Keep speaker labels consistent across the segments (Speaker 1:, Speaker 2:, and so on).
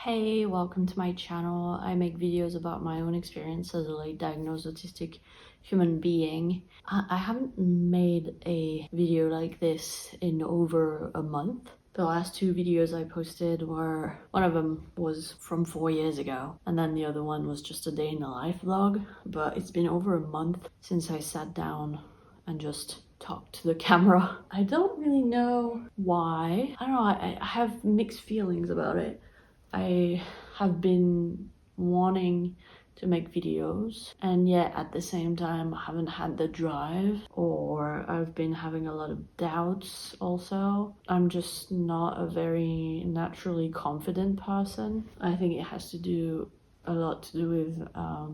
Speaker 1: Hey, welcome to my channel. I make videos about my own experience as a late diagnosed autistic human being. I haven't made a video like this in over a month. The last two videos I posted were, one of them was from 4 years ago, and then the other one was just a day in the life vlog. But it's been over a month since I sat down and just talked to the camera. I don't really know why. I don't know, I have mixed feelings about it. I have been wanting to make videos, and yet at the same time I haven't had the drive, or I've been having a lot of doubts also. I'm just not a very naturally confident person. I think it has to do a lot to do with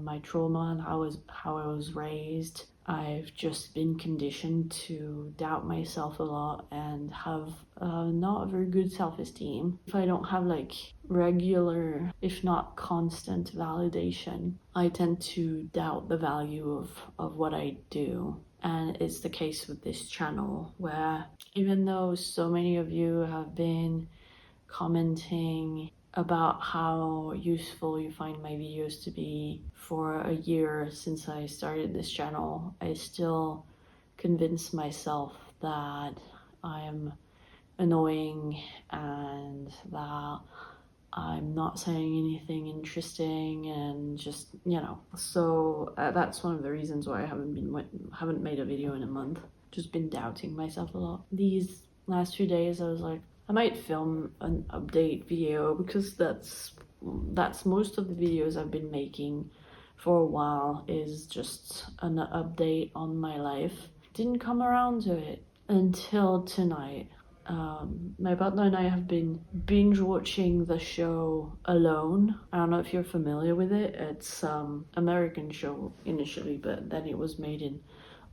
Speaker 1: my trauma and how I was raised. I've just been conditioned to doubt myself a lot and have not a very good self-esteem. If I don't have like regular, if not constant validation, I tend to doubt the value of what I do. And it's the case with this channel, where even though so many of you have been commenting about how useful you find my videos to be for a year since I started this channel, I still convince myself that I'm annoying and that I'm not saying anything interesting, and just, you know. So that's one of the reasons why I haven't made a video in a month. Just been doubting myself a lot. These last few days I was like, I might film an update video, because that's most of the videos I've been making for a while, is just an update on my life. Didn't come around to it until tonight. My partner and I have been binge watching the show Alone. I don't know if you're familiar with it. It's American show initially, but then it was made in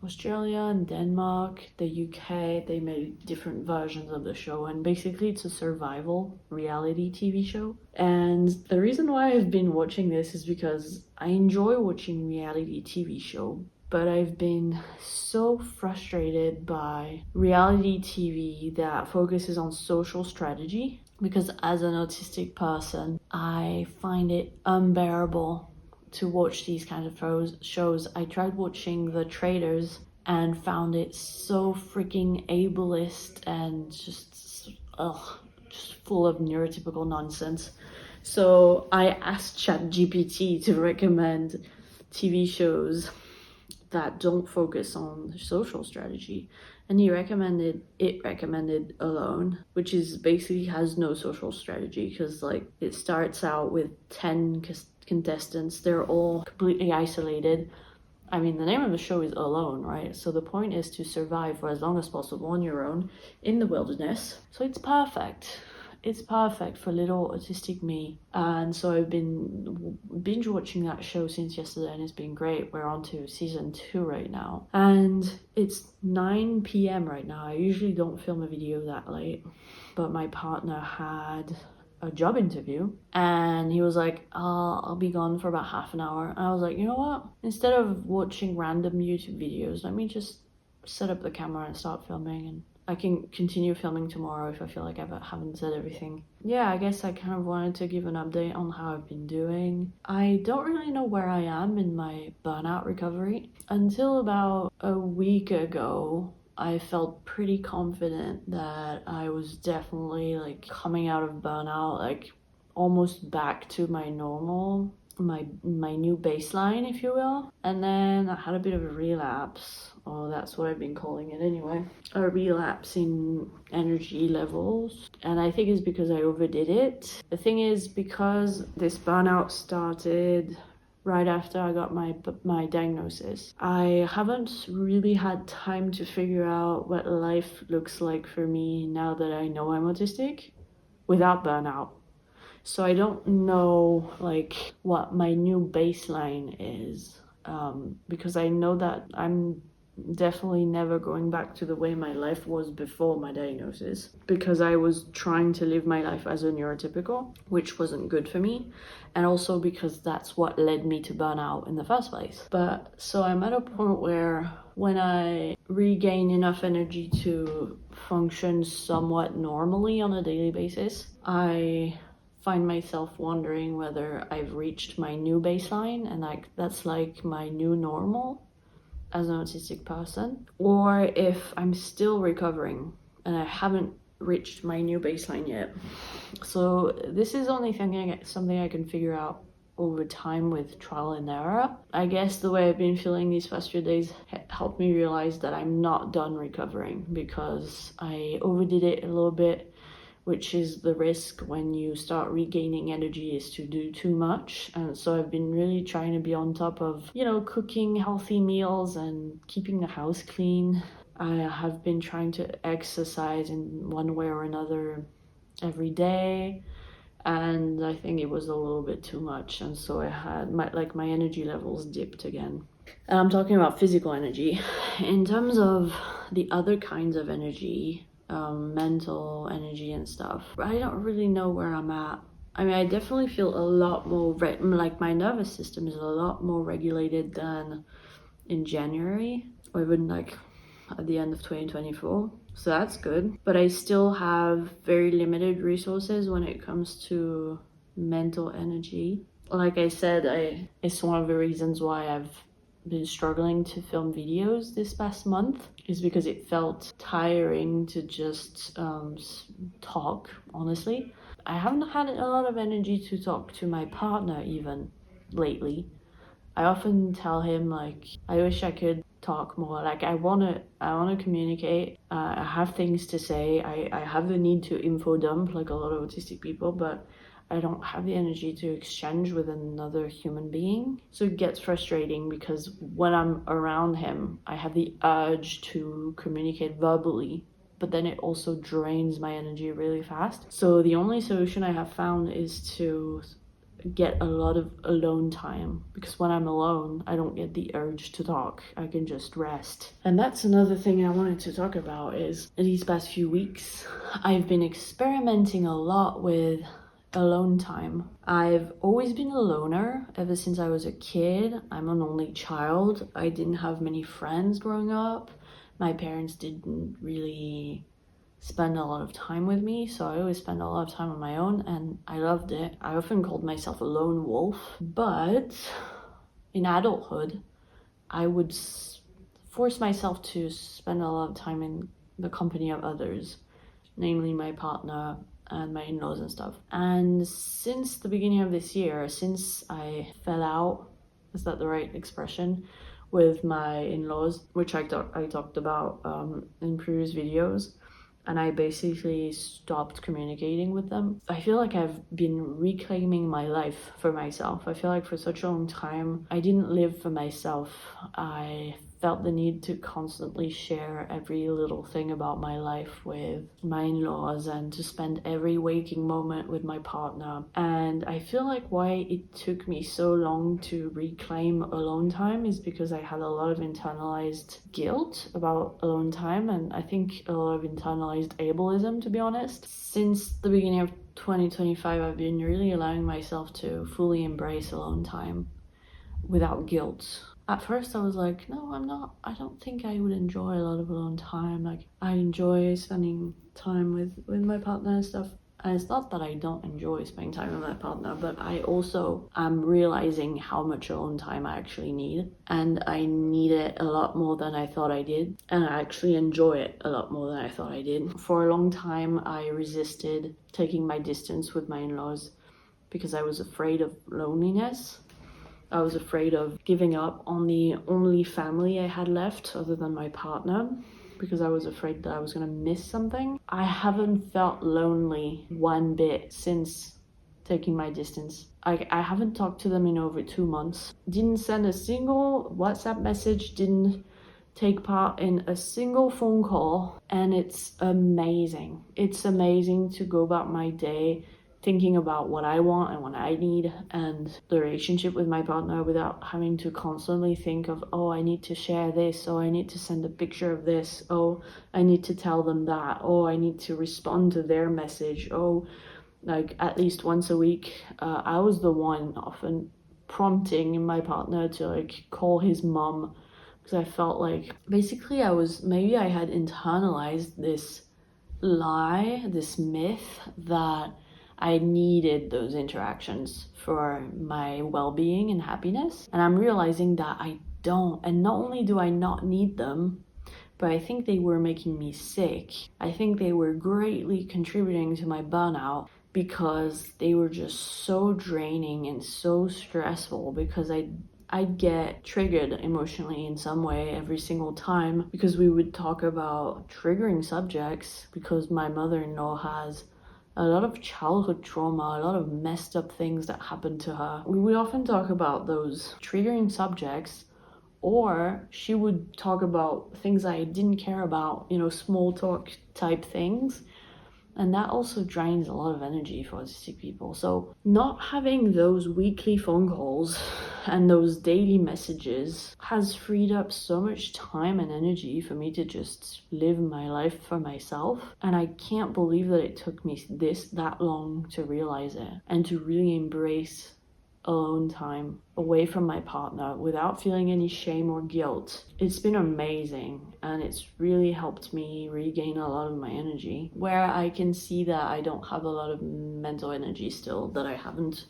Speaker 1: Australia and Denmark, the UK. They made different versions of the show, and basically it's a survival reality TV show. And the reason why I've been watching this is because I enjoy watching reality TV show, but I've been so frustrated by reality TV that focuses on social strategy, because as an autistic person, I find it unbearable to watch these kind of shows. I tried watching The Traitors and found it so freaking ableist and just full of neurotypical nonsense. So I asked ChatGPT to recommend TV shows that don't focus on social strategy, and it recommended Alone, which is basically has no social strategy, because like it starts out with 10 contestants. They're all completely isolated. I mean, the name of the show is Alone, right? So the point is to survive for as long as possible on your own in the wilderness. So it's perfect. It's perfect for little autistic me. And so I've been binge watching that show since yesterday, and it's been great. We're on to season 2 right now, and it's 9 p.m. right now. I usually don't film a video that late, but my partner had a job interview, and he was like, I'll be gone for about half an hour. And I was like, you know what? Instead of watching random YouTube videos, let me just set up the camera and start filming, and I can continue filming tomorrow if I feel like I haven't said everything. Yeah, I guess I kind of wanted to give an update on how I've been doing. I don't really know where I am in my burnout recovery. Until about a week ago, I felt pretty confident that I was definitely like coming out of burnout, like almost back to my normal, my new baseline, if you will. And then I had a bit of a relapse, or that's what I've been calling it anyway, a relapse in energy levels. And I think it's because I overdid it. The thing is, because this burnout started right after I got my diagnosis, I haven't really had time to figure out what life looks like for me now that I know I'm autistic without burnout. So I don't know like what my new baseline is, because I know that I'm definitely never going back to the way my life was before my diagnosis, because I was trying to live my life as a neurotypical, which wasn't good for me, and also because that's what led me to burnout in the first place. But so I'm at a point where when I regain enough energy to function somewhat normally on a daily basis, I find myself wondering whether I've reached my new baseline and like that's like my new normal as an autistic person, or if I'm still recovering and I haven't reached my new baseline yet. So this is only something I can figure out over time with trial and error. I guess the way I've been feeling these past few days helped me realize that I'm not done recovering, because I overdid it a little bit, which is the risk when you start regaining energy, is to do too much. And so I've been really trying to be on top of, cooking healthy meals and keeping the house clean. I have been trying to exercise in one way or another every day, and I think it was a little bit too much, and so I had my energy levels dipped again. And I'm talking about physical energy. In terms of the other kinds of energy, mental energy and stuff, I don't really know where I'm at. I mean, I definitely feel a lot more like my nervous system is a lot more regulated than in January, or even like at the end of 2024. So that's good. But I still have very limited resources when it comes to mental energy. Like I said, it's one of the reasons why I've been struggling to film videos this past month, is because it felt tiring to just talk, honestly. I haven't had a lot of energy to talk to my partner even lately. I often tell him, like, I wish I could talk more. Like, I wanna communicate. I have things to say. I have the need to info dump like a lot of autistic people, but I don't have the energy to exchange with another human being. So it gets frustrating, because when I'm around him, I have the urge to communicate verbally, but then it also drains my energy really fast. So the only solution I have found is to get a lot of alone time, because when I'm alone, I don't get the urge to talk. I can just rest. And that's another thing I wanted to talk about, is in these past few weeks, I've been experimenting a lot with alone time. I've always been a loner ever since I was a kid. I'm an only child. I didn't have many friends growing up. My parents didn't really spend a lot of time with me, so I always spent a lot of time on my own, and I loved it. I often called myself a lone wolf, but in adulthood, I would force myself to spend a lot of time in the company of others, namely my partner and my in-laws and stuff. And since the beginning of this year, since I fell out, is that the right expression, with my in-laws, which I talked about in previous videos, and I basically stopped communicating with them, I feel like I've been reclaiming my life for myself. I feel like for such a long time, I didn't live for myself. I felt the need to constantly share every little thing about my life with my in-laws, and to spend every waking moment with my partner. And I feel like why it took me so long to reclaim alone time is because I had a lot of internalized guilt about alone time, and I think a lot of internalized ableism, to be honest. Since the beginning of 2025, I've been really allowing myself to fully embrace alone time without guilt. At first I was like, no, I don't think I would enjoy a lot of alone time. Like, I enjoy spending time with my partner and stuff. And it's not that I don't enjoy spending time with my partner, but I also am realizing how much alone time I actually need. And I need it a lot more than I thought I did. And I actually enjoy it a lot more than I thought I did. For a long time, I resisted taking my distance with my in-laws because I was afraid of loneliness. I was afraid of giving up on the only family I had left other than my partner, because I was afraid that I was gonna miss something. I haven't felt lonely one bit since taking my distance. I haven't talked to them in over 2 months. Didn't send a single WhatsApp message, didn't take part in a single phone call, and it's amazing. It's amazing to go about my day thinking about what I want and what I need and the relationship with my partner, without having to constantly think of, oh, I need to share this, oh, I need to send a picture of this, oh, I need to tell them that, oh, I need to respond to their message, oh, like at least once a week. I was the one often prompting my partner to like call his mom, because I felt like basically maybe I had internalized this lie, this myth that I needed those interactions for my well-being and happiness. And I'm realizing that I don't. And not only do I not need them, but I think they were making me sick. I think they were greatly contributing to my burnout because they were just so draining and so stressful, because I'd get triggered emotionally in some way every single time, because we would talk about triggering subjects, because my mother-in-law has a lot of childhood trauma, a lot of messed up things that happened to her. We would often talk about those triggering subjects, or she would talk about things I didn't care about, small talk type things. And that also drains a lot of energy for autistic people. So not having those weekly phone calls and those daily messages has freed up so much time and energy for me to just live my life for myself. And I can't believe that it took me that long to realize it and to really embrace alone time away from my partner without feeling any shame or guilt. It's been amazing, and it's really helped me regain a lot of my energy. Where I can see that I don't have a lot of mental energy still, that I haven't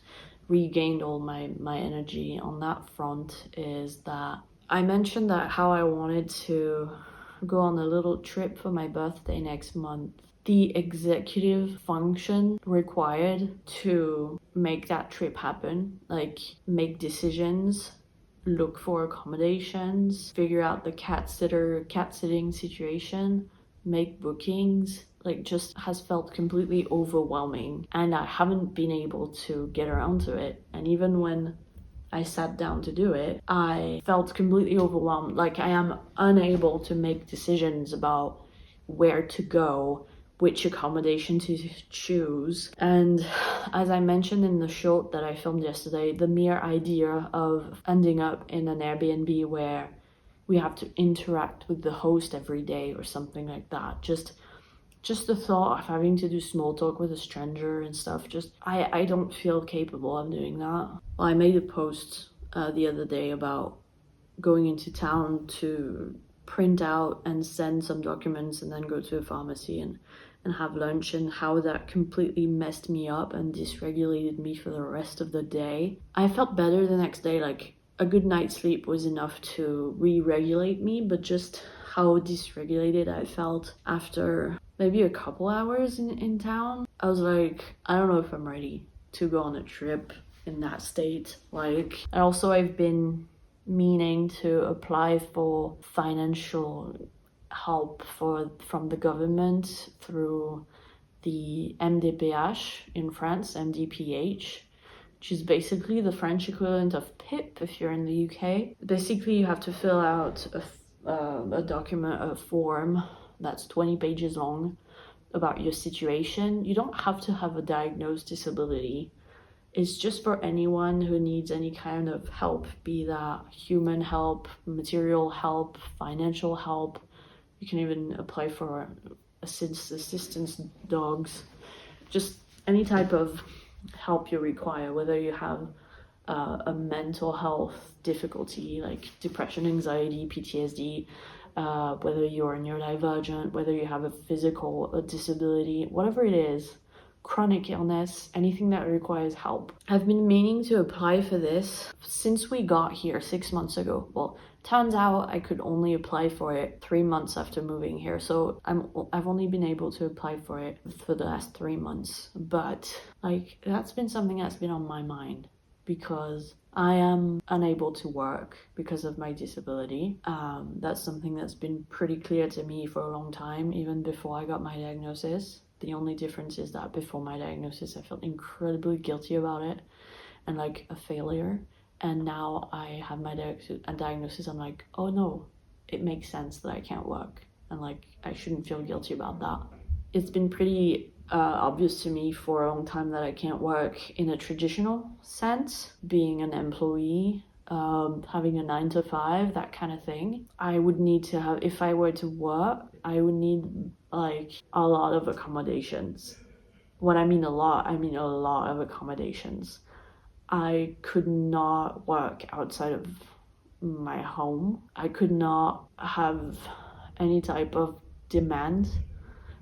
Speaker 1: regained all my energy on that front, is that I mentioned that how I wanted to go on a little trip for my birthday next month. The executive function required to make that trip happen, like make decisions, look for accommodations, figure out the cat sitting situation, make bookings, like just has felt completely overwhelming, and I haven't been able to get around to it. And even when I sat down to do it, I felt completely overwhelmed. Like I am unable to make decisions about where to go, which accommodation to choose. And as I mentioned in the short that I filmed yesterday, the mere idea of ending up in an Airbnb where we have to interact with the host every day or something like that, just the thought of having to do small talk with a stranger and stuff, I don't feel capable of doing that. Well, I made a post the other day about going into town to print out and send some documents and then go to a pharmacy and have lunch, and how that completely messed me up and dysregulated me for the rest of the day. I felt better the next day, like a good night's sleep was enough to re-regulate me, but just how dysregulated I felt after maybe a couple hours in town, I was like, I don't know if I'm ready to go on a trip in that state. Like, and also I've been meaning to apply for financial help from the government through the MDPH in France, MDPH, which is basically the French equivalent of PIP if you're in the UK. Basically, you have to fill out a document, a form that's 20 pages long about your situation. You don't have to have a diagnosed disability. It's just for anyone who needs any kind of help, be that human help, material help, financial help. You can even apply for assistance dogs, just any type of help you require, whether you have a mental health difficulty like depression, anxiety, PTSD, whether you're neurodivergent, whether you have a physical disability, whatever it is, chronic illness, anything that requires help. I've been meaning to apply for this since we got here 6 months ago. Well, turns out I could only apply for it 3 months after moving here, so I've only been able to apply for it for the last 3 months. But like, that's been something that's been on my mind, because I am unable to work because of my disability. That's something that's been pretty clear to me for a long time, even before I got my diagnosis. The only difference is that before my diagnosis, I felt incredibly guilty about it and like a failure. And now I have my diagnosis, I'm like, oh no, it makes sense that I can't work. And like, I shouldn't feel guilty about that. It's been pretty obvious to me for a long time that I can't work in a traditional sense, being an employee, having a 9 to 5, that kind of thing. I would need to have, if I were to work, I would need like a lot of accommodations. When I mean a lot of accommodations. I could not work outside of my home. I could not have any type of demand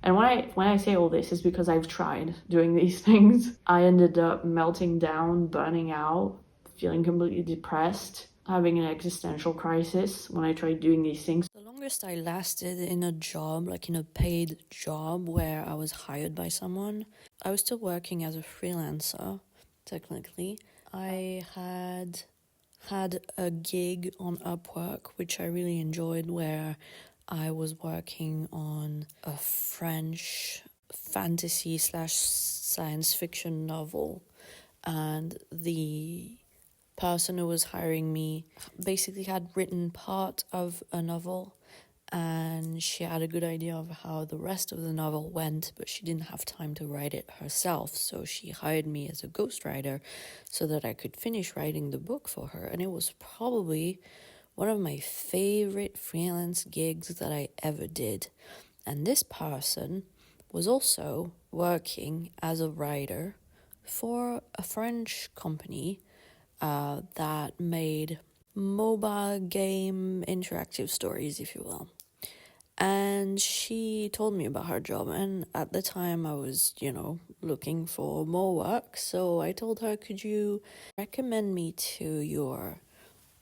Speaker 1: And when I say all this is because I've tried doing these things. I ended up melting down, burning out, feeling completely depressed, having an existential crisis when I tried doing these things. The longest I lasted in a job, like in a paid job where I was hired by someone, I was still working as a freelancer, technically. I had a gig on Upwork, which I really enjoyed, where I was working on a French fantasy slash science fiction novel, and the person who was hiring me basically had written part of a novel, and she had a good idea of how the rest of the novel went, but she didn't have time to write it herself, so she hired me as a ghostwriter so that I could finish writing the book for her. And it was probably one of my favorite freelance gigs that I ever did. And this person was also working as a writer for a French company that made mobile game interactive stories, if you will. And she told me about her job, and at the time I was, looking for more work. So I told her, could you recommend me to your,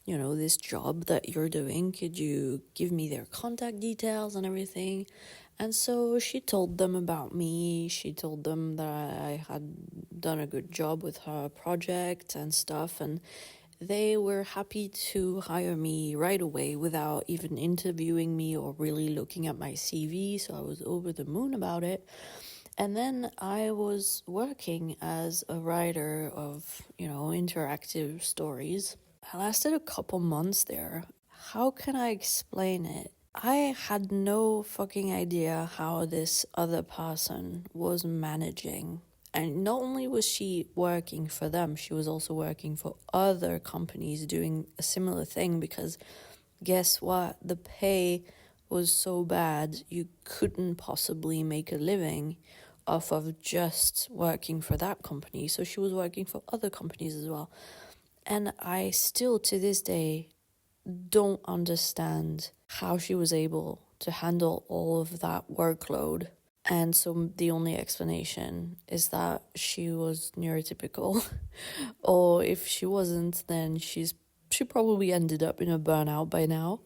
Speaker 1: this job that you're doing? Could you give me their contact details and everything? And so she told them about me. She told them that I had done a good job with her project and stuff, and they were happy to hire me right away without even interviewing me or really looking at my CV, so I was over the moon about it. And then I was working as a writer of, interactive stories. I lasted a couple months there. How can I explain it? I had no fucking idea how this other person was managing. And not only was she working for them, she was also working for other companies doing a similar thing, because guess what? The pay was so bad you couldn't possibly make a living off of just working for that company. So she was working for other companies as well. And I still, to this day, don't understand how she was able to handle all of that workload. And so the only explanation is that she was neurotypical. Or if she wasn't, then she probably ended up in a burnout by now,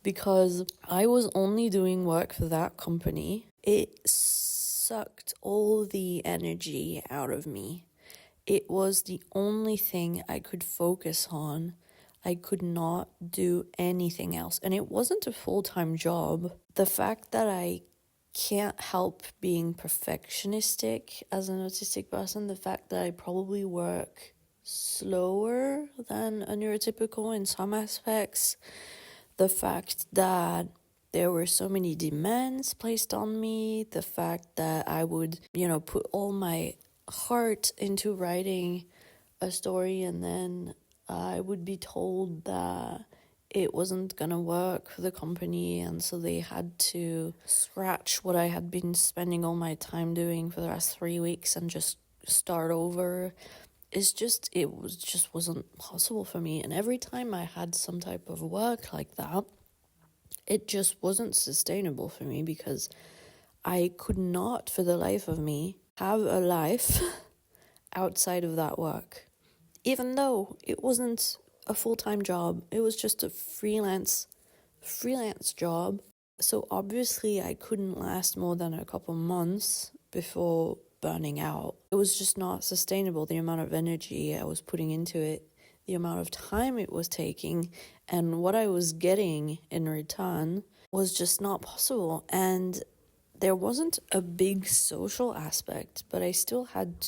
Speaker 1: because I was only doing work for that company. It sucked all the energy out of me. It was the only thing I could focus on. I could not do anything else. And it wasn't a full-time job. The fact that I can't help being perfectionistic as an autistic person, the fact that I probably work slower than a neurotypical in some aspects, the fact that there were so many demands placed on me, the fact that I would, put all my heart into writing a story, and then I would be told that it wasn't gonna work for the company, and so they had to scratch what I had been spending all my time doing for the last 3 weeks and just start over. It wasn't possible for me. And every time I had some type of work like that, it just wasn't sustainable for me, because I could not for the life of me have a life outside of that work. Even though it wasn't a full-time job, it was just a freelance job. So obviously I couldn't last more than a couple months before burning out. It was just not sustainable, the amount of energy I was putting into it, the amount of time it was taking, and what I was getting in return was just not possible. And there wasn't a big social aspect, but I still had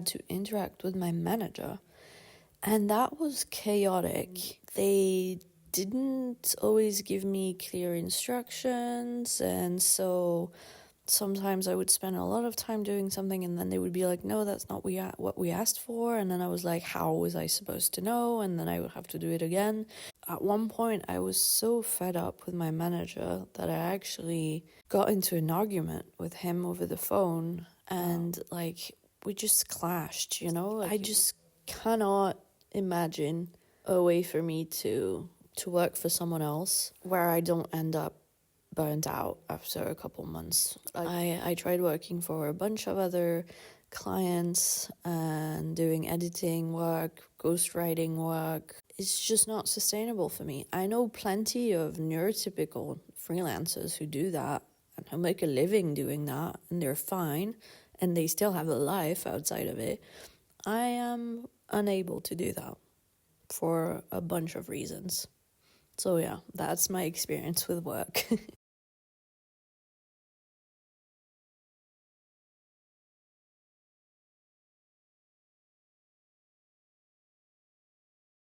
Speaker 1: to interact with my manager, and that was chaotic. They didn't always give me clear instructions, and so sometimes I would spend a lot of time doing something, and then they would be like, no, that's not what we asked for. And then I was like, how was I supposed to know? And then I would have to do it again. At one point, I was so fed up with my manager that I actually got into an argument with him over the phone, and we just clashed, I just cannot imagine a way for me to work for someone else where I don't end up burnt out after a couple months. I tried working for a bunch of other clients and doing editing work, ghostwriting work. It's just not sustainable for me. I know plenty of neurotypical freelancers who do that and who make a living doing that, and they're fine, and they still have a life outside of it. I am unable to do that for a bunch of reasons. So yeah, that's my experience with work.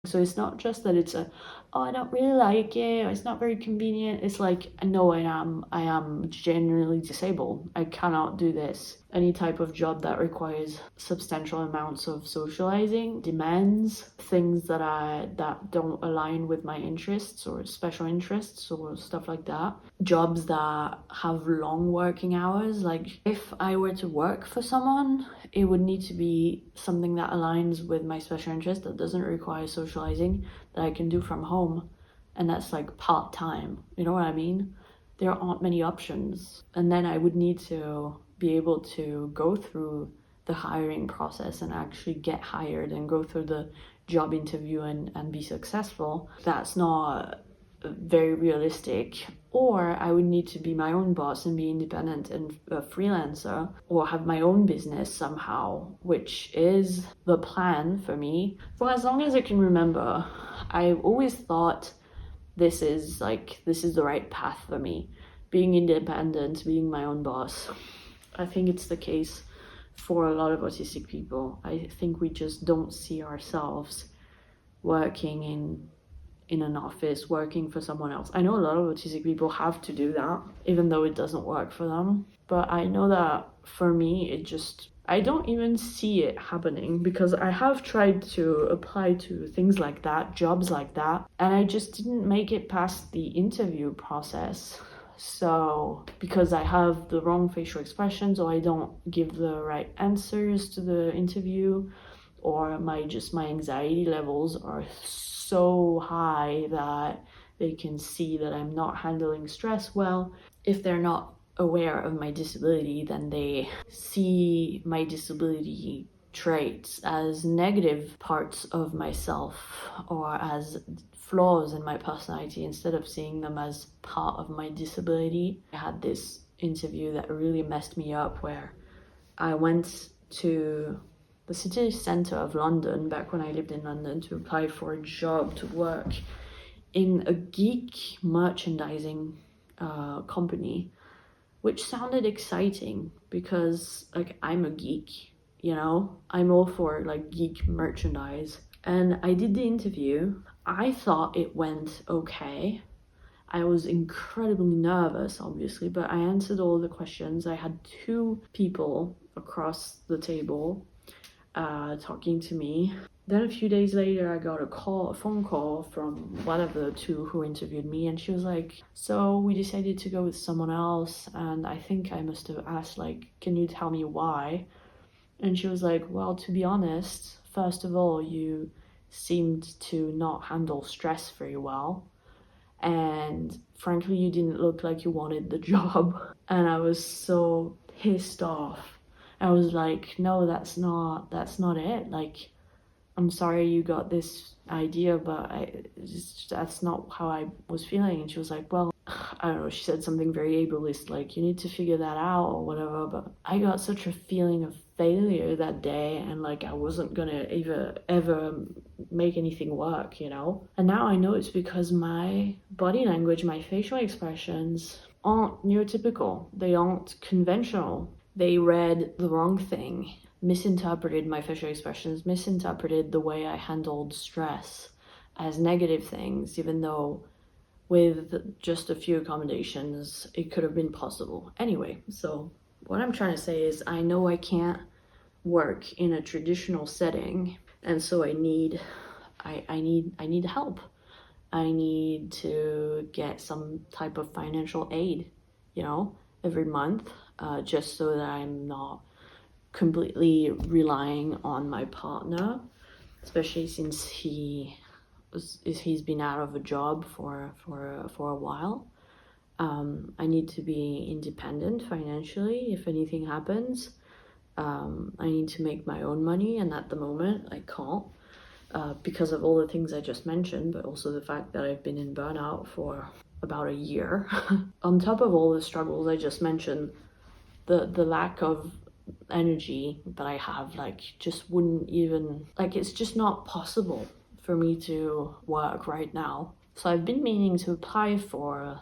Speaker 1: So it's not just that it's oh, I don't really like it, or it's not very convenient. It's like, no, I am genuinely disabled. I cannot do this. Any type of job that requires substantial amounts of socializing demands things that don't align with my interests or special interests or stuff like that. Jobs that have long working hours. Like, if I were to work for someone, it would need to be something that aligns with my special interest, that doesn't require socializing, that I can do from home, and that's like part-time. You know what I mean? There aren't many options. And then I would need to be able to go through the hiring process and actually get hired and go through the job interview and be successful. That's not very realistic. Or I would need to be my own boss and be independent and a freelancer, or have my own business somehow, which is the plan for me for as long as I can remember. I've always thought this is the right path for me, being independent, being my own boss. I think it's the case for a lot of autistic people. I think we just don't see ourselves working in an office, working for someone else. I know a lot of autistic people have to do that, even though it doesn't work for them. But I know that for me, I don't even see it happening, because I have tried to apply to things like that, jobs like that, and I just didn't make it past the interview process. So, because I have the wrong facial expressions, or I don't give the right answers to the interview, or my anxiety levels are so high that they can see that I'm not handling stress well. If they're not aware of my disability, then they see my disability traits as negative parts of myself, or as flaws in my personality, instead of seeing them as part of my disability. I had this interview that really messed me up, where I went to the city centre of London, back when I lived in London, to apply for a job to work in a geek merchandising company, which sounded exciting because, like, I'm a geek, you know? I'm all for, like, geek merchandise. And I did the interview. I thought it went okay. I was incredibly nervous, obviously, but I answered all the questions. I had two people across the table talking to me. Then a few days later, I got a phone call from one of the two who interviewed me, and she was like, so we decided to go with someone else, and I think I must have asked, like, can you tell me why? And she was like, well, to be honest, first of all, you seemed to not handle stress very well, and frankly, you didn't look like you wanted the job. And I was so pissed off. I was like, no, that's not it. Like, I'm sorry you got this idea, but that's not how I was feeling. And she was like, well, I don't know, she said something very ableist, like, you need to figure that out or whatever. But I got such a feeling of failure that day, and like I wasn't gonna ever make anything work, you know? And now I know it's because my body language, my facial expressions aren't neurotypical. They aren't conventional. They read the wrong thing, misinterpreted my facial expressions, misinterpreted the way I handled stress as negative things, even though with just a few accommodations, it could have been possible. Anyway, so what I'm trying to say is, I know I can't work in a traditional setting, and so I need help. I need to get some type of financial aid, you know, every month, just so that I'm not completely relying on my partner, especially since he's been out of a job for a while. I need to be independent financially if anything happens. I need to make my own money, and at the moment I can't, because of all the things I just mentioned, but also the fact that I've been in burnout for about a year. On top of all the struggles I just mentioned, the lack of energy that I have, like, just wouldn't even, like, it's just not possible for me to work right now. So I've been meaning to apply for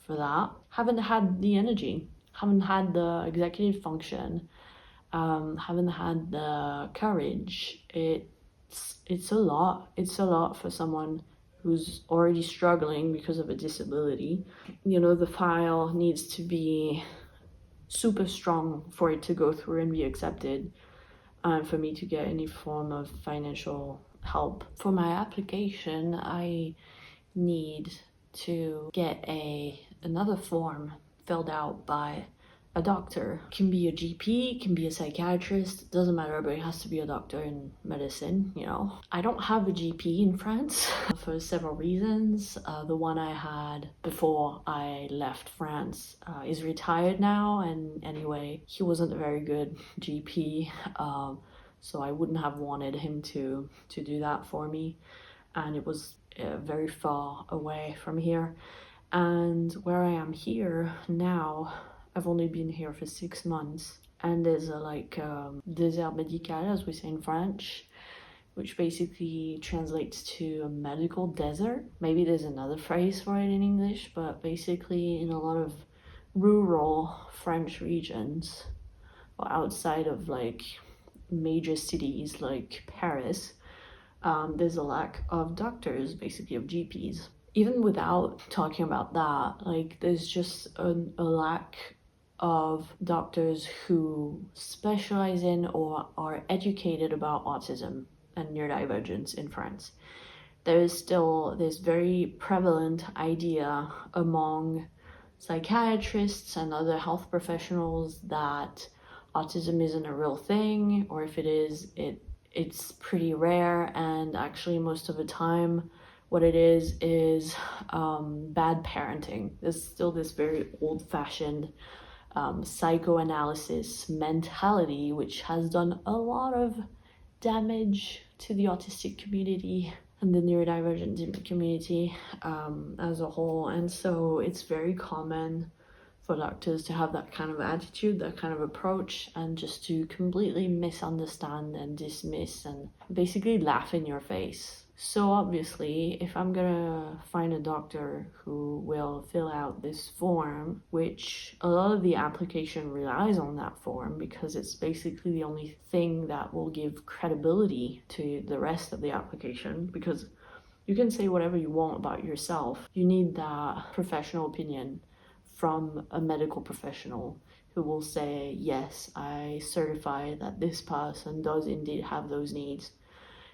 Speaker 1: that. Haven't had the energy, haven't had the executive function, haven't had the courage. It's a lot. It's a lot for someone who's already struggling because of a disability. You know, the file needs to be super strong for it to go through and be accepted, and for me to get any form of financial help. For my application, I need to get another form filled out by a doctor. It can be a GP, can be a psychiatrist, doesn't matter, but it has to be a doctor in medicine, you know. I don't have a GP in France for several reasons. The one I had before I left France is retired now, and anyway, he wasn't a very good GP, so I wouldn't have wanted him to do that for me, and it was very far away from here. And where I am here now, I've only been here for 6 months, and there's a désert médical, as we say in French, which basically translates to a medical desert. Maybe there's another phrase for it in English, but basically in a lot of rural French regions, or outside of like major cities like Paris, there's a lack of doctors, basically of GPs. Even without talking about that, like, there's just a lack of doctors who specialize in or are educated about autism and neurodivergence in France. There is still this very prevalent idea among psychiatrists and other health professionals that autism isn't a real thing, or if it is, it's pretty rare, and actually most of the time what it is bad parenting. There's still this very old-fashioned psychoanalysis mentality, which has done a lot of damage to the autistic community and the neurodivergent community as a whole. And so it's very common for doctors to have that kind of attitude, that kind of approach, and just to completely misunderstand and dismiss and basically laugh in your face. So obviously, if I'm gonna find a doctor who will fill out this form, which a lot of the application relies on that form because it's basically the only thing that will give credibility to the rest of the application, because you can say whatever you want about yourself, you need that professional opinion from a medical professional who will say, yes, I certify that this person does indeed have those needs.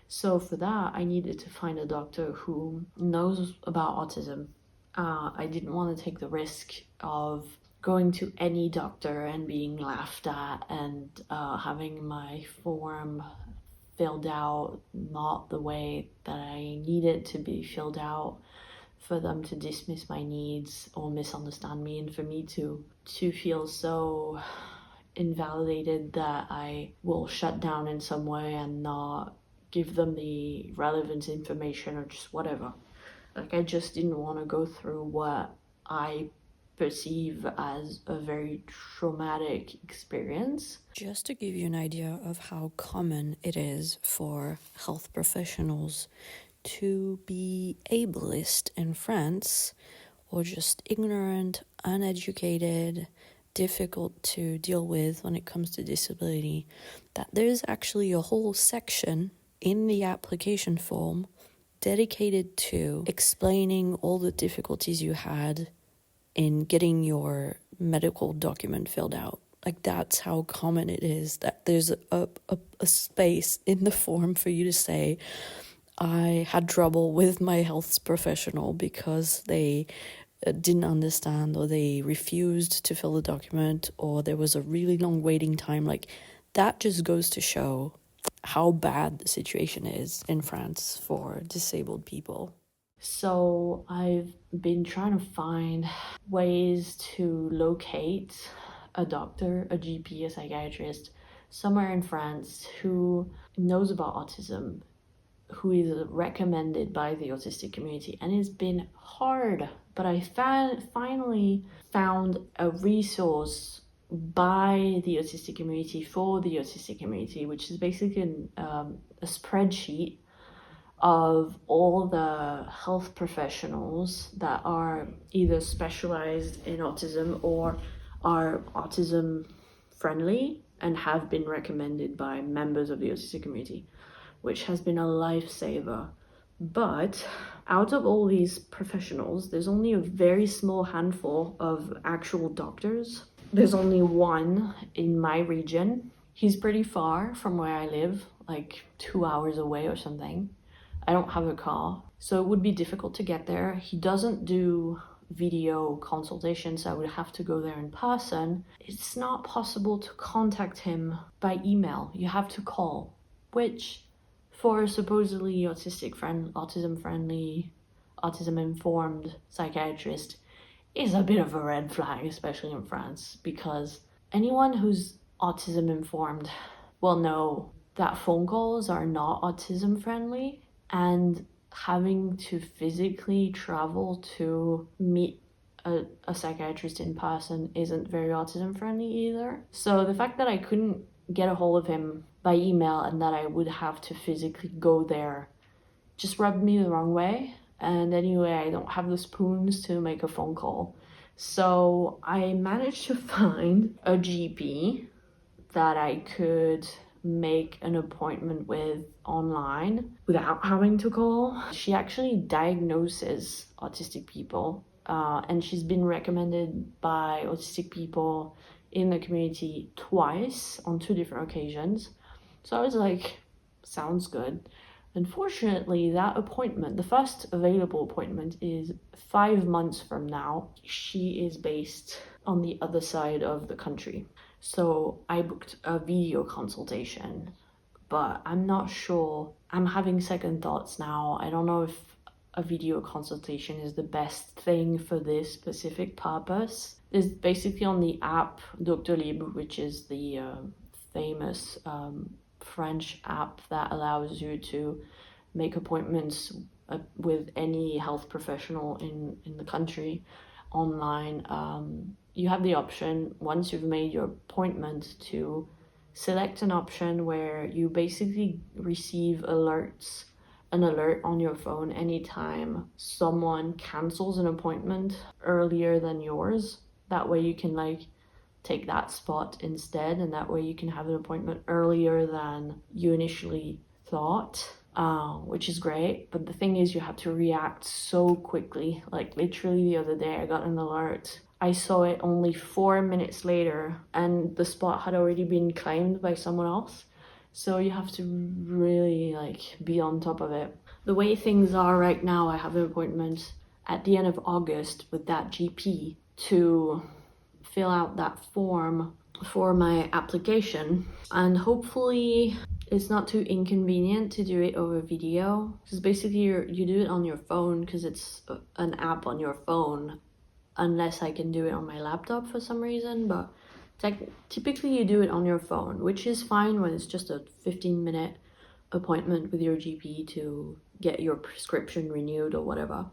Speaker 1: So for that, I needed to find a doctor who knows about autism. I didn't want to take the risk of going to any doctor and being laughed at and having my form filled out not the way that I needed to be filled out, for them to dismiss my needs or misunderstand me, and for me to feel so invalidated that I will shut down in some way and not give them the relevant information or just whatever. Like, I just didn't want to go through what I perceive as a very traumatic experience.
Speaker 2: Just to give you an idea of how common it is for health professionals to be ableist in France, or just ignorant, uneducated, difficult to deal with when it comes to disability, that there's actually a whole section in the application form dedicated to explaining all the difficulties you had in getting your medical document filled out. Like, that's how common it is, that there's a space in the form for you to say, I had trouble with my health professional because they didn't understand, or they refused to fill the document, or there was a really long waiting time. Like, that just goes to show how bad the situation is in France for disabled people.
Speaker 1: So I've been trying to find ways to locate a doctor, a GP, a psychiatrist somewhere in France who knows about autism, who is recommended by the autistic community, and it's been hard. But I finally found a resource by the autistic community for the autistic community, which is basically a spreadsheet of all the health professionals that are either specialized in autism or are autism friendly and have been recommended by members of the autistic community, which has been a lifesaver. But out of all these professionals, there's only a very small handful of actual doctors. There's only one in my region. He's pretty far from where I live, like 2 hours away or something. I don't have a car, so it would be difficult to get there. He doesn't do video consultations, so I would have to go there in person. It's not possible to contact him by email. You have to call, which for a supposedly autism friendly, autism informed psychiatrist is a bit of a red flag, especially in France, because anyone who's autism informed will know that phone calls are not autism friendly, and having to physically travel to meet a psychiatrist in person isn't very autism friendly either. So the fact that I couldn't get a hold of him by email and that I would have to physically go there just rubbed me the wrong way. And anyway, I don't have the spoons to make a phone call. So I managed to find a GP that I could make an appointment with online without having to call. She actually diagnoses autistic people, and she's been recommended by autistic people in the community twice on 2 different occasions. So I was like, sounds good. Unfortunately, that appointment, the first available appointment, is 5 months from now. She is based on the other side of the country. So I booked a video consultation, but I'm not sure. I'm having second thoughts now. I don't know if a video consultation is the best thing for this specific purpose. There's basically on the app Dr. Libre, which is the famous French app that allows you to make appointments with any health professional in the country online. You have the option, once you've made your appointment, to select an option where you basically receive an alert on your phone anytime someone cancels an appointment earlier than yours. That way you can take that spot instead, and that way you can have an appointment earlier than you initially thought, which is great. But the thing is, you have to react so quickly. Like literally the other day I got an alert, I saw it only 4 minutes later, and the spot had already been claimed by someone else. So you have to really be on top of it. The way things are right now, I have an appointment at the end of August with that GP to fill out that form for my application, and hopefully it's not too inconvenient to do it over video, because basically you do it on your phone because it's an app on your phone, unless I can do it on my laptop for some reason. But typically you do it on your phone, which is fine when it's just a 15-minute appointment with your GP to get your prescription renewed or whatever.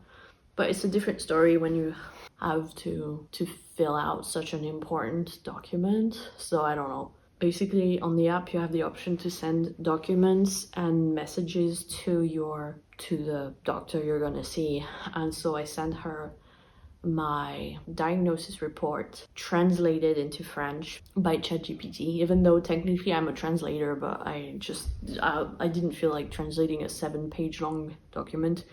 Speaker 1: But it's a different story when you have to fill out such an important document. So I don't know. Basically on the app you have the option to send documents and messages to the doctor you're gonna see. And so I sent her my diagnosis report translated into French by ChatGPT, even though technically I'm a translator, but I didn't feel like translating a 7-page long document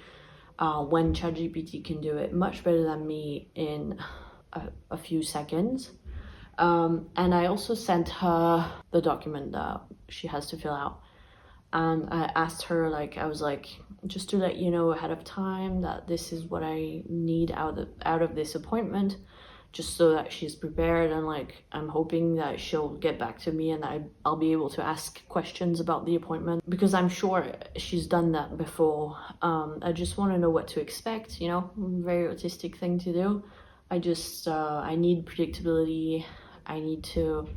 Speaker 1: when ChatGPT can do it much better than me in a few seconds. And I also sent her the document that she has to fill out. And I asked her, I was like, just to let you know ahead of time that this is what I need out of this appointment. just so that she's prepared, and like I'm hoping that she'll get back to me and I'll be able to ask questions about the appointment, because I'm sure she's done that before. I just want to know what to expect, you know, very autistic thing to do. I need predictability. I need to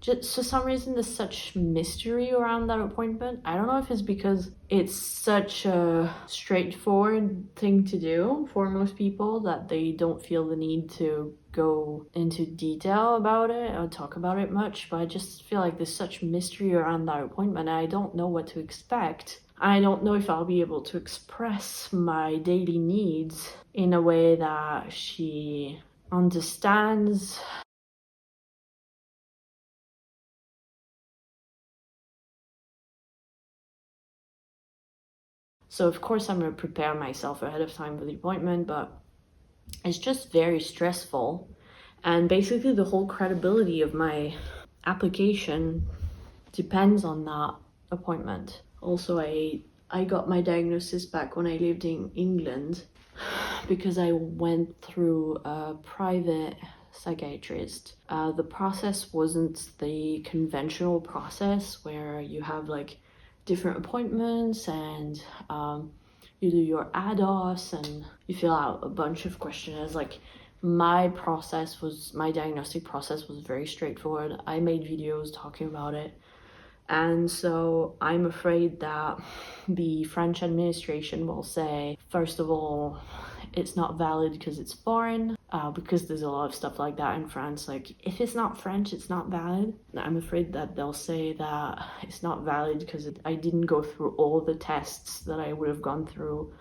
Speaker 1: just, for some reason, there's such mystery around that appointment. I don't know if it's because it's such a straightforward thing to do for most people that they don't feel the need to go into detail about it or talk about it much, but I just feel like there's such mystery around that appointment and I don't know what to expect. I don't know if I'll be able to express my daily needs in a way that she understands. So of course I'm going to prepare myself ahead of time for the appointment, but it's just very stressful. And basically the whole credibility of my application depends on that appointment. Also, I got my diagnosis back when I lived in England because I went through a private psychiatrist. The process wasn't the conventional process where you have like different appointments and you do your ADOS and you fill out a bunch of questionnaires. Like my diagnostic process was very straightforward. I made videos talking about it. And so I'm afraid that the French administration will say, first of all, it's not valid because it's foreign, because there's a lot of stuff like that in France. Like, if it's not French, it's not valid. I'm afraid that they'll say that it's not valid because I didn't go through all the tests that I would have gone through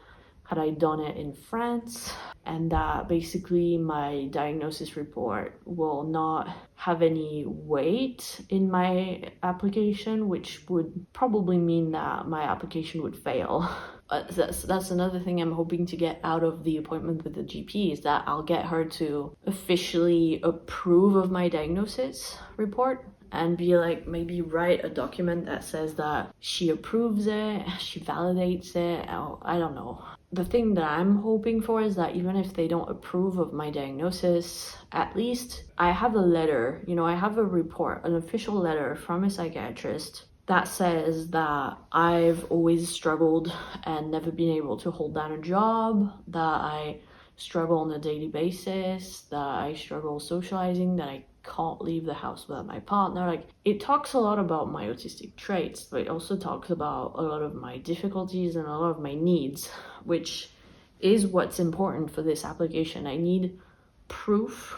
Speaker 1: had I done it in France, and that basically my diagnosis report will not have any weight in my application, which would probably mean that my application would fail. That's another thing I'm hoping to get out of the appointment with the GP, is that I'll get her to officially approve of my diagnosis report and be like, maybe write a document that says that she approves it, she validates it. I don't know. The thing that I'm hoping for is that even if they don't approve of my diagnosis, at least I have a letter, you know, I have a report, an official letter from a psychiatrist that says that I've always struggled and never been able to hold down a job, that I struggle on a daily basis, that I struggle socializing, that I can't leave the house without my partner. Like, it talks a lot about my autistic traits, but it also talks about a lot of my difficulties and a lot of my needs, which is what's important for this application. I need proof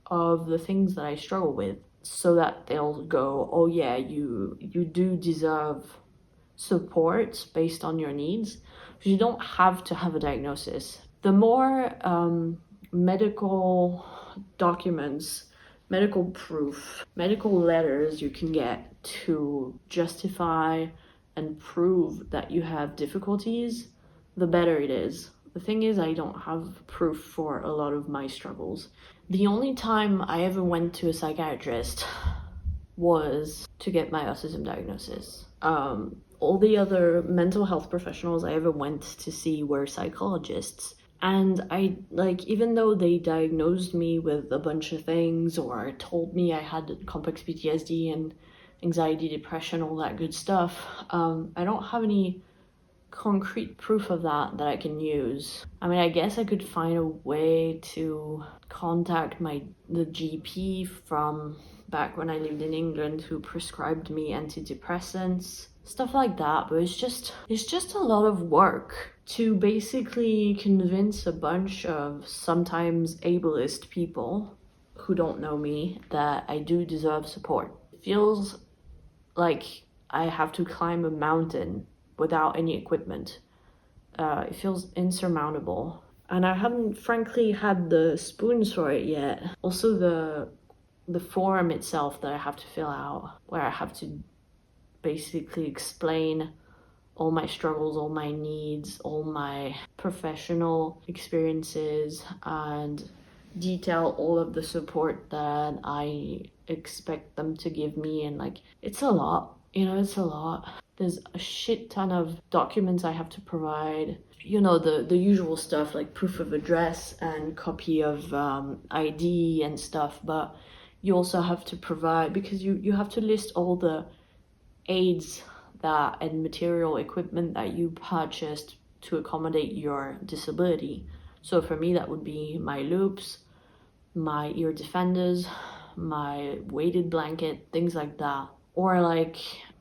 Speaker 1: of the things that I struggle with so that they'll go, oh yeah, you do deserve support based on your needs. You don't have to have a diagnosis. The more medical documents, medical proof, medical letters you can get to justify and prove that you have difficulties, the better it is. The thing is, I don't have proof for a lot of my struggles. The only time I ever went to a psychiatrist was to get my autism diagnosis. All the other mental health professionals I ever went to see were psychologists. And I, like, even though they diagnosed me with a bunch of things or told me I had complex PTSD and anxiety, depression, all that good stuff, I don't have any concrete proof of that I can use. I mean, I guess I could find a way to contact the GP from back when I lived in England who prescribed me antidepressants, stuff like that, but it's just a lot of work to basically convince a bunch of sometimes ableist people who don't know me that I do deserve support. It feels like I have to climb a mountain without any equipment. It feels insurmountable. And I haven't frankly had the spoons for it yet. Also the form itself that I have to fill out, where I have to basically explain all my struggles, all my needs, all my professional experiences, and detail all of the support that I expect them to give me. And like, it's a lot, you know, it's a lot. There's a shit ton of documents I have to provide. You know, the usual stuff like proof of address and copy of ID and stuff, but you also have to provide, because you have to list all the aids that and material equipment that you purchased to accommodate your disability. So for me, that would be my loops, my ear defenders, my weighted blanket, things like that. Or like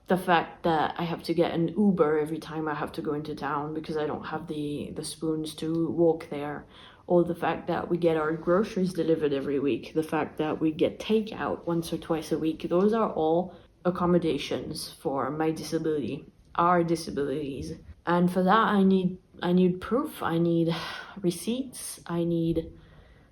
Speaker 1: the fact that I have to get an Uber every time I have to go into town because I don't have the spoons to walk there. Or the fact that we get our groceries delivered every week. The fact that we get takeout once or twice a week. Those are all accommodations for my disability, our disabilities. And for that, I need proof. I need receipts. I need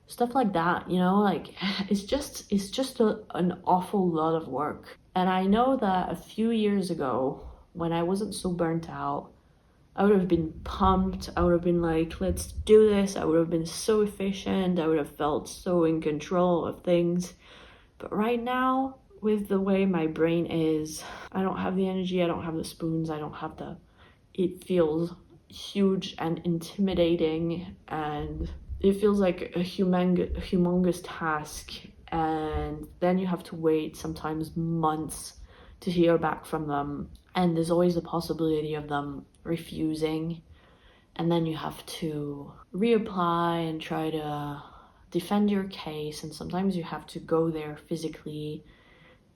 Speaker 1: stuff like that, you know, like it's just an awful lot of work. And I know that a few years ago, when I wasn't so burnt out, I would have been pumped. I would have been like, let's do this. I would have been so efficient. I would have felt so in control of things. But right now, with the way my brain is, I don't have the energy, I don't have the spoons, I don't have the... It feels huge and intimidating, and it feels like a humongous task. And then you have to wait sometimes months to hear back from them. And there's always the possibility of them refusing. And then you have to reapply and try to defend your case. And sometimes you have to go there physically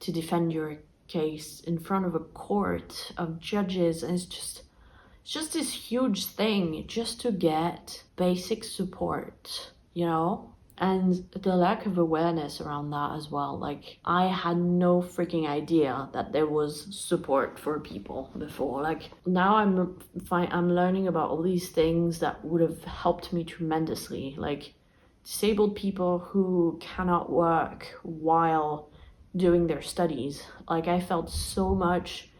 Speaker 1: to defend your case in front of a court of judges. And it's just this huge thing just to get basic support, you know? And the lack of awareness around that as well. Like, I had no freaking idea that there was support for people before. Like, now I'm learning about all these things that would have helped me tremendously. Like, disabled people who cannot work while doing their studies. Like, I felt so much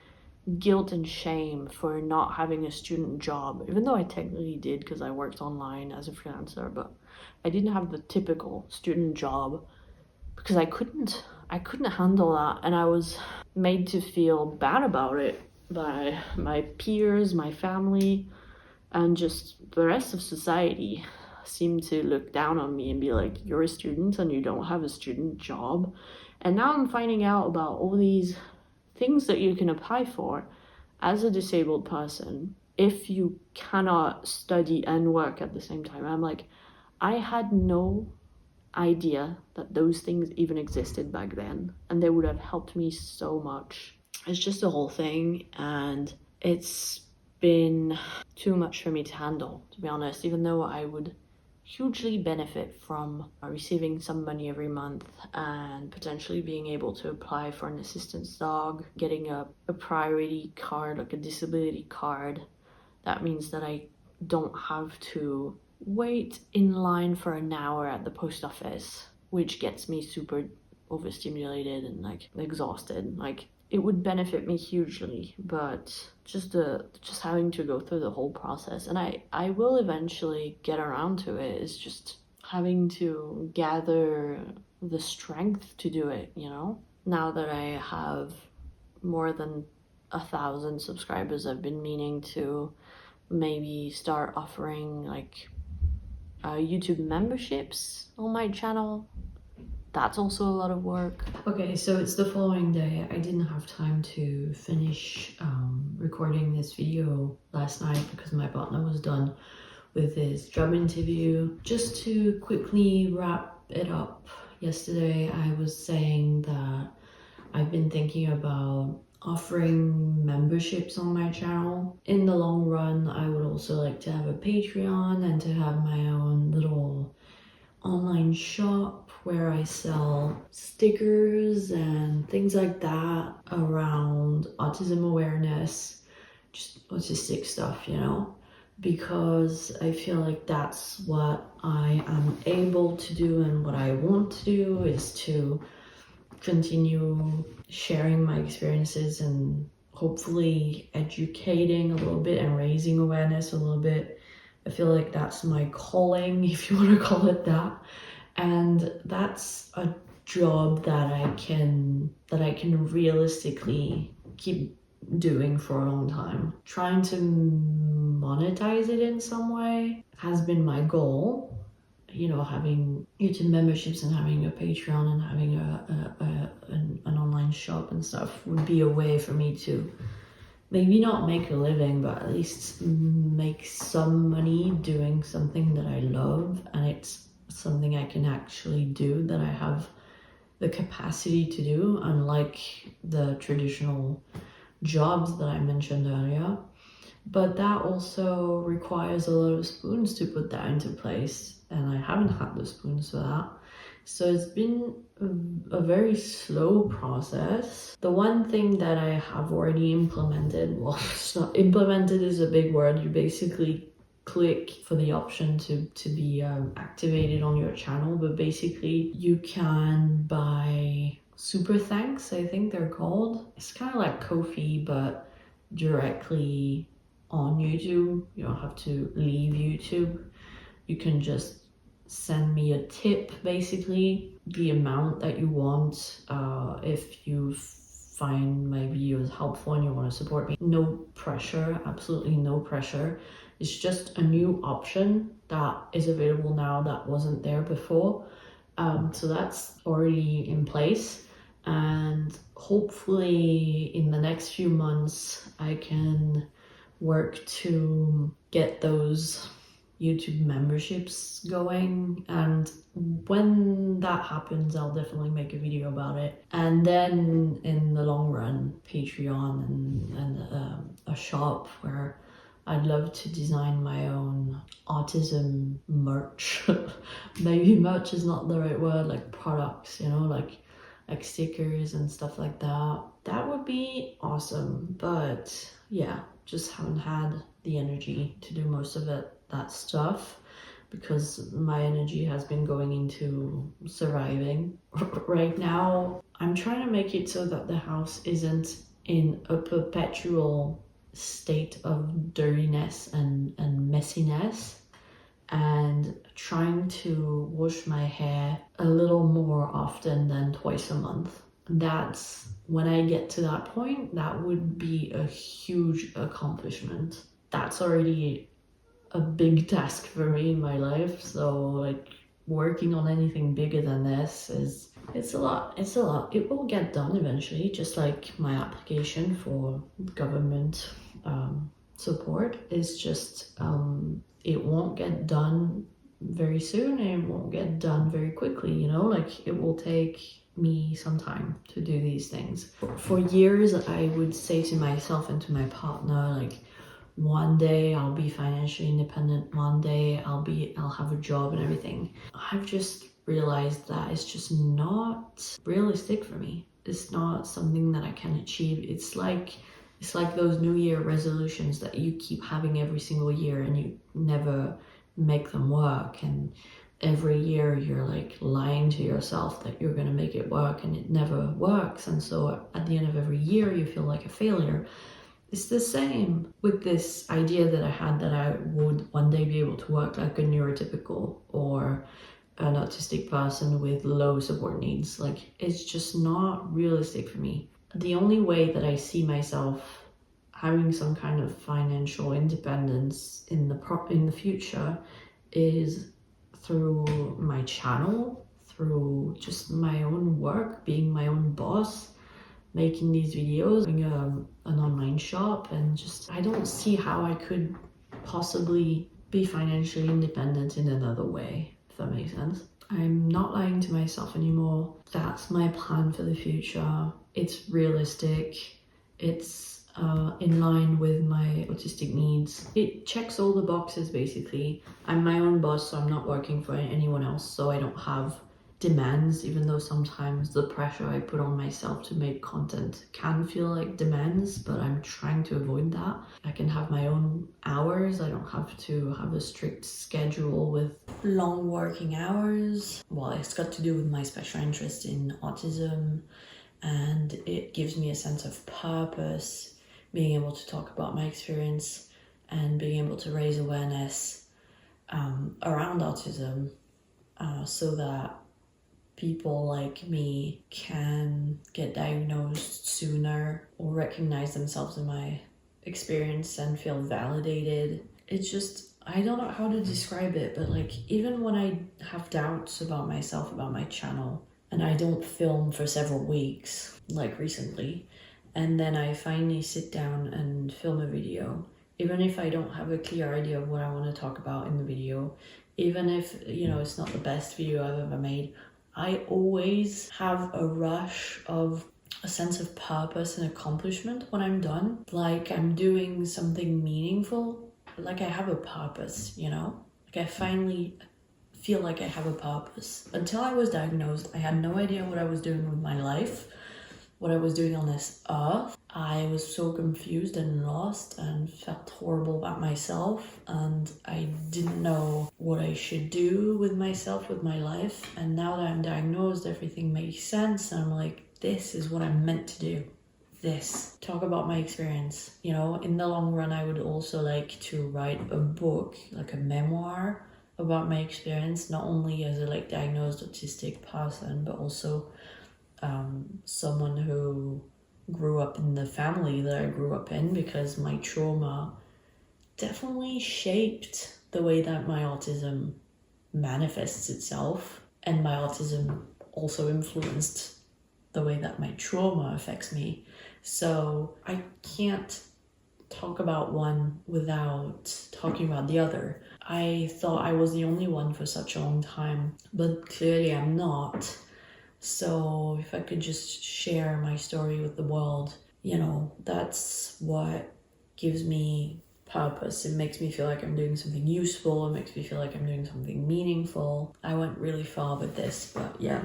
Speaker 1: guilt and shame for not having a student job, even though I technically did because I worked online as a freelancer, but I didn't have the typical student job because I couldn't handle that, and I was made to feel bad about it by my peers, my family, and just the rest of society seemed to look down on me and be like, you're a student and you don't have a student job. And now I'm finding out about all these things that you can apply for as a disabled person if you cannot study and work at the same time. I'm like, I had no idea that those things even existed back then, and they would have helped me so much. It's just a whole thing, and it's been too much for me to handle, to be honest, even though I would hugely benefit from receiving some money every month and potentially being able to apply for an assistance dog, getting a priority card, like a disability card. That means that I don't have to wait in line for an hour at the post office, which gets me super overstimulated and like exhausted. Like, it would benefit me hugely, but just having to go through the whole process, and I will eventually get around to it, is just having to gather the strength to do it, you know? Now that I have more than 1,000 subscribers, I've been meaning to maybe start offering like YouTube memberships on my channel. That's also a lot of work. Okay, so it's the following day. I didn't have time to finish recording this video last night because my partner was done with his job interview. Just to quickly wrap it up, yesterday I was saying that I've been thinking about offering memberships on my channel. In the long run, I would also like to have a Patreon and to have my own little online shop where I sell stickers and things like that around autism awareness, just autistic stuff, you know, because I feel like that's what I am able to do, and what I want to do is to continue sharing my experiences and hopefully educating a little bit and raising awareness a little bit. I feel like that's my calling, if you want to call it that. And that's a job that I can realistically keep doing for a long time. Trying to monetize it in some way has been my goal. You know, having YouTube memberships and having a Patreon and having an online shop and stuff would be a way for me to maybe not make a living, but at least make some money doing something that I love, and it's something I can actually do, that I have the capacity to do, unlike the traditional jobs that I mentioned earlier. But that also requires a lot of spoons to put that into place, and I haven't had the spoons for that. So it's been a very slow process. The one thing that I have already implemented, well, it's not implemented is a big word. You basically click for the option to be activated on your channel, but basically you can buy super thanks, I think they're called. It's kind of like Ko-fi, but directly on YouTube. You don't have to leave YouTube. You can just send me a tip, basically the amount that you want. If you find my videos helpful and you want to support me, no pressure, absolutely no pressure. It's just a new option that is available now that wasn't there before. So that's already in place, and hopefully in the next few months I can work to get those YouTube memberships going, and when that happens I'll definitely make a video about it. And then in the long run, Patreon and a shop where I'd love to design my own autism merch. Maybe merch is not the right word, like products, you know, like stickers and stuff like that. That would be awesome. But yeah, just haven't had the energy to do most of that stuff, because my energy has been going into surviving. Right now I'm trying to make it so that the house isn't in a perpetual state of dirtiness and messiness, and trying to wash my hair a little more often than twice a month. That's when I get to that point, that would be a huge accomplishment. That's already a big task for me in my life, so like working on anything bigger than this is, it's a lot. It will get done eventually, just like my application for government support is just it won't get done very soon, and it won't get done very quickly, you know, like it will take me some time to do these things. For years I would say to myself and to my partner, like, one day I'll be financially independent, one day I'll have a job and everything. I've just realized that it's just not realistic for me. It's not something that I can achieve. It's like those New Year resolutions that you keep having every single year and you never make them work, and every year you're like lying to yourself that you're gonna make it work and it never works, and so at the end of every year you feel like a failure. It's the same with this idea that I had that I would one day be able to work like a neurotypical or an autistic person with low support needs. Like, it's just not realistic for me. The only way that I see myself having some kind of financial independence in the future is through my channel, through just my own work, being my own boss, making these videos, having an online shop, and just I don't see how I could possibly be financially independent in another way, if that makes sense. I'm not lying to myself anymore. That's my plan for the future. It's realistic. It's in line with my autistic needs. It checks all the boxes, basically. I'm my own boss, so I'm not working for anyone else, so I don't have demands, even though sometimes the pressure I put on myself to make content can feel like demands, but I'm trying to avoid that. I can have my own hours. I don't have to have a strict schedule with long working hours. Well, it's got to do with my special interest in autism, and it gives me a sense of purpose, being able to talk about my experience and being able to raise awareness around autism, so that people like me can get diagnosed sooner or recognize themselves in my experience and feel validated. It's just, I don't know how to describe it, but like even when I have doubts about myself, about my channel, and I don't film for several weeks, like recently, and then I finally sit down and film a video, even if I don't have a clear idea of what I want to talk about in the video, even if, you know, it's not the best video I've ever made, I always have a rush of a sense of purpose and accomplishment when I'm done. Like I'm doing something meaningful, like I have a purpose, you know? Like I finally feel like I have a purpose. Until I was diagnosed, I had no idea what I was doing with my life, what I was doing on this earth. I was so confused and lost and felt horrible about myself, and I didn't know what I should do with myself, with my life. And now that I'm diagnosed, everything makes sense, and I'm like, this is what I'm meant to do. This. Talk about my experience. You know, in the long run, I would also like to write a book, like a memoir about my experience, not only as a like diagnosed autistic person, but also someone who grew up in the family that I grew up in, because my trauma definitely shaped the way that my autism manifests itself, and my autism also influenced the way that my trauma affects me. So I can't talk about one without talking about the other. I thought I was the only one for such a long time, but clearly I'm not. So if I could just share my story with the world, you know, that's what gives me purpose. It makes me feel like I'm doing something useful. It makes me feel like I'm doing something meaningful. I went really far with this, but yeah,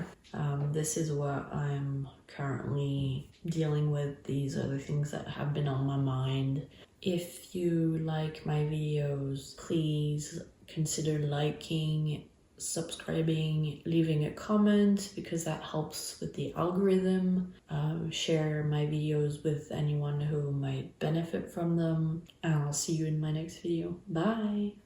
Speaker 1: this is what I'm currently dealing with. These are the things that have been on my mind. If you like my videos, please consider liking, subscribing, leaving a comment, because that helps with the algorithm. Share my videos with anyone who might benefit from them, and I'll see you in my next video. Bye!